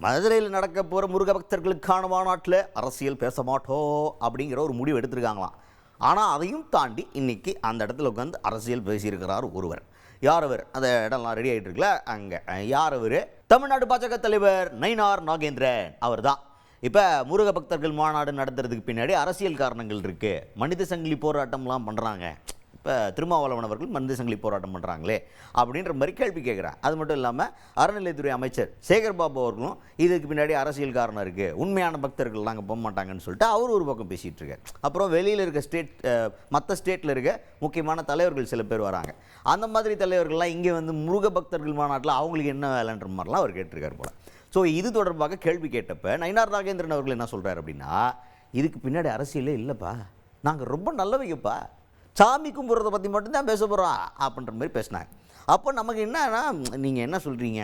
மதுரையில் நடக்க போகிற முருக பக்தர்களுக்கான மாநாட்டில் அரசியல் பேச மாட்டோம் அப்படிங்கிற ஒரு முடிவு எடுத்திருக்காங்களாம். ஆனால் அதையும் தாண்டி இன்றைக்கி அந்த இடத்துல உட்காந்து அரசியல் பேசியிருக்கிறார் ஒருவர். யார் அவர்? அந்த இடம்லாம் ரெடி ஆகிட்டு இருக்குல்ல, அங்கே யார் அவர்? தமிழ்நாடு பாஜக தலைவர் நயினார் நாகேந்திரன் அவர் தான். இப்போ முருக பக்தர்கள் மாநாடு நடத்துறதுக்கு பின்னாடி அரசியல் காரணங்கள் இருக்குது. மனித சங்கிலி போராட்டம்லாம் பண்ணுறாங்க. இப்போ திருமாவளவன் அவர்கள் மனித சங்கிலி போராட்டம் பண்ணுறாங்களே அப்படின்ற மாதிரி கேள்வி கேட்குறாங்க. அது மட்டும் இல்லாமல் அறநிலையத்துறை அமைச்சர் சேகர் பாபு அவர்களும் இதுக்கு பின்னாடி அரசியல் காரணம் இருக்குது, உண்மையான பக்தர்கள் நாங்கள் போக மாட்டாங்கன்னு சொல்லிட்டு அவர் ஒரு பக்கம் பேசிகிட்டு இருக்கார். அப்புறம் வெளியில் இருக்க மற்ற ஸ்டேட்டில் இருக்க முக்கியமான தலைவர்கள் சில பேர் வராங்க. அந்த மாதிரி தலைவர்கள்லாம் இங்கே வந்து முருக பக்தர்கள் மாநாட்டில் அவங்களுக்கு என்ன வேலைன்ற மாதிரிலாம் அவர் கேட்டிருக்காரு போல். ஸோ இது தொடர்பாக கேள்வி கேட்டப்போ நயினார் நாகேந்திரன் அவர்கள் என்ன சொல்கிறார் அப்படின்னா, இதுக்கு பின்னாடி அரசியலே இல்லைப்பா, நாங்கள் ரொம்ப நல்லவைங்கப்பா, சாமி கும்பிட்றதை பற்றி மட்டும்தான் பேச போகிறோம் அப்படின்ற மாதிரி பேசினாங்க. அப்போ நமக்கு என்னன்னா, நீங்கள் என்ன சொல்கிறீங்க,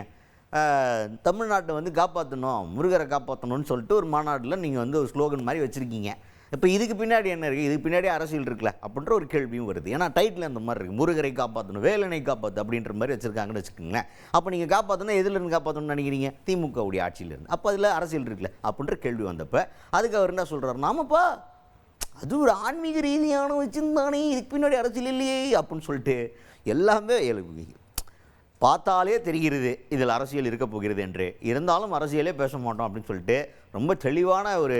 தமிழ்நாட்டை வந்து காப்பாற்றணும், முருகரை காப்பாற்றணும்னு சொல்லிட்டு ஒரு மாநாட்டில் நீங்கள் வந்து ஒரு ஸ்லோகன் மாதிரி வச்சுருக்கீங்க. இப்போ இதுக்கு பின்னாடி என்ன இருக்குது? இதுக்கு பின்னாடி அரசியல் இருக்குல்ல அப்படின்ற ஒரு கேள்வியும் வருது. ஏன்னா டைட்டில் அந்த மாதிரி இருக்குது, முருகரை காப்பாற்றணும், வேலனை காப்பாற்று அப்படின்ற மாதிரி வச்சுருக்காங்கன்னு வச்சுக்கோங்களேன். அப்போ நீங்கள் காப்பாற்றணும், எதுலேருந்து காப்பாற்றணும்னு நினைக்கிறீங்க? திமுகவுடைய ஆட்சியிலேருந்து. அப்போ அதில் அரசியல் இருக்குல்ல அப்படின்ற கேள்வி வந்தப்போ அதுக்கு அவர் என்ன சொல்கிறார், நாமப்பா அது ஒரு ஆன்மீக ரீதியான வச்சுருந்தானே, இதுக்கு பின்னாடி அரசியல் இல்லையே அப்படின்னு சொல்லிட்டு எல்லாமே பார்த்தாலே தெரிகிறது இதில் அரசியல் இருக்க போகிறது என்று. இருந்தாலும் அரசியலே பேச மாட்டோம் அப்படின்னு சொல்லிட்டு ரொம்ப தெளிவான ஒரு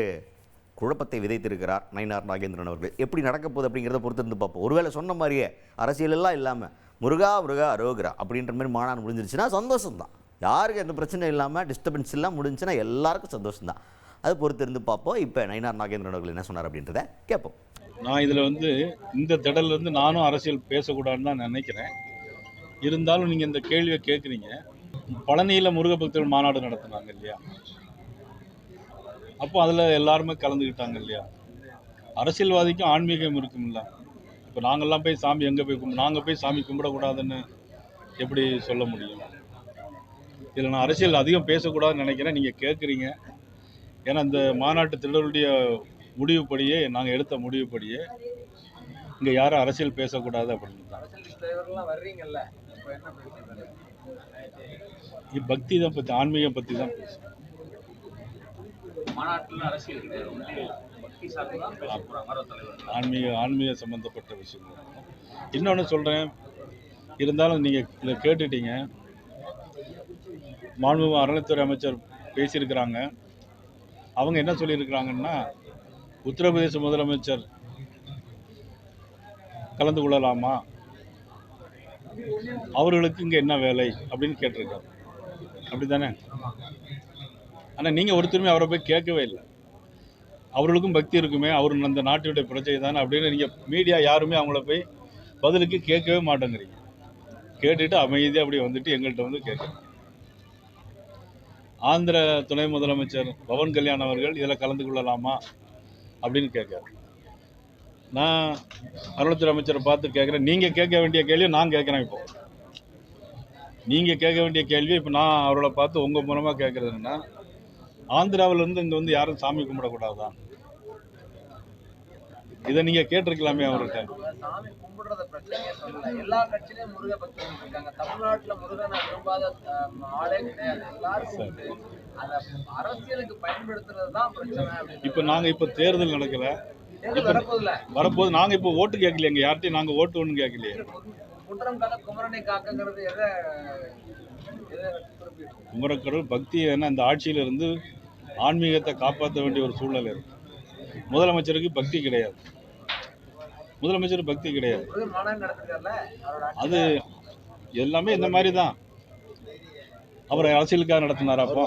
குழப்பத்தை விதைத்திருக்கிறார் நயினார் நாகேந்திரன் அவர்கள். எப்படி நடக்க போகுது அப்படிங்கிறத பொறுத்து இருந்து பார்ப்போம். ஒருவேளை சொன்ன மாதிரியே அரசியல் எல்லாம் இல்லாமல் முருகா முருகா அரோகரா அப்படின்ற மாதிரி மாநாடு முடிஞ்சிருச்சுன்னா சந்தோஷம்தான். யாருக்கு எந்த பிரச்சனை இல்லாமல் டிஸ்டர்பன்ஸ் எல்லாம் முடிஞ்சுன்னா எல்லாருக்கும் சந்தோஷம்தான். அது பொறுத்து இருந்து பார்ப்போம். இப்போ நயினார் நாகேந்திரன் அவர்கள் என்ன சொன்னார் அப்படின்றத கேட்போம். நான் இதில் வந்து இந்த திடல்லேருந்து நானும் அரசியல் பேசக்கூடாதுன்னு தான் நினைக்கிறேன். இருந்தாலும் நீங்கள் இந்த கேள்வியை கேட்குறீங்க. பழனியில் முருக பக்தர்கள் மாநாடு நடத்துனாங்க இல்லையா, அப்போ அதில் எல்லாருமே கலந்துக்கிட்டாங்க இல்லையா. அரசியல்வாதிக்கும் ஆன்மீகம் இருக்கும்ல. இப்போ நாங்கள்லாம் போய் சாமி எங்கே போய் நாங்கள் போய் சாமி கும்பிடக்கூடாதுன்னு எப்படி சொல்ல முடியும்? இதில் நான் அரசியல் அதிகம் பேசக்கூடாதுன்னு நினைக்கிறேன். நீங்கள் கேட்குறீங்க. ஏன்னா இந்த மாநாட்டு திடலுடைய முடிவுப்படியே, நாங்கள் எடுத்த முடிவுப்படியே இங்கே யாரும் அரசியல் பேசக்கூடாது அப்படின்னு தான். பக்தி தான் பற்றி, ஆன்மீகம் பற்றி தான் பேசுகிறோம். ஆன்மீக சம்மந்தப்பட்ட விஷயம். இன்னொன்று சொல்கிறேன், இருந்தாலும் நீங்கள் இதை கேட்டுட்டீங்க. மாண்புமிகு அறநிலையத்துறை அமைச்சர் பேசியிருக்கிறாங்க. அவங்க என்ன சொல்லியிருக்கிறாங்கன்னா, உத்தரப்பிரதேச முதலமைச்சர் கலந்து கொள்ளலாமா, அவர்களுக்கு இங்கே என்ன வேலை அப்படின்னு கேட்டிருக்காரு. அப்படி தானே? ஆனால் நீங்கள் ஒருத்தருமே அவரை போய் கேட்கவே இல்லை. அவர்களுக்கும் பக்தி இருக்குமே, அவர் அந்த நாட்டுடைய பிரஜை தானே அப்படின்னு நீங்கள் மீடியா யாருமே அவங்கள போய் பதிலுக்கு கேட்கவே மாட்டேங்கிறீங்க. கேட்டுட்டு அமைதியாக அப்படி வந்துட்டு எங்கள்கிட்ட வந்து கேட்குறீங்க. ஆந்திர துணை முதலமைச்சர் பவன் கல்யாண் அவர்கள் இதில் கலந்து கொள்ளலாமா அப்படின்னு கேட்குறாரு. நான் அறநிலையத்துறை அமைச்சரை பார்த்து கேட்குறேன், நீங்கள் கேட்க வேண்டிய கேள்வியை நான் கேட்குறேன். இப்போ நீங்கள் கேட்க வேண்டிய கேள்வி இப்போ நான் அவரோட பார்த்து உங்கள் மூலமாக கேட்குறது என்னன்னா, ஆந்திராவிலேருந்து இங்கே வந்து யாரும் சாமி கும்பிடக்கூடாதான்? இதை நீங்கள் கேட்டிருக்கலாமே அவர்கிட்ட. இப்போ நாங்கள் இப்போ தேர்தல் நடக்கல, வரப்போது நாங்கள் இப்போ ஓட்டு கேட்கலையே, யார்ட்டையும் நாங்கள் ஓட்டு ஒன்றும் கேட்கலையே. குமரக்கடவுள் பக்தி ஏன்னா இந்த ஆட்சியில இருந்து ஆன்மீகத்தை காப்பாற்ற வேண்டிய ஒரு சூழ்நிலை இருக்கு. முதலமைச்சருக்கு பக்தி கிடையாது, முதலமைச்சருக்கு பக்தி கிடையாது. அது எல்லாமே இந்த மாதிரி தான். அவர் அரசியலுக்காக நடத்தினாரா? அப்போ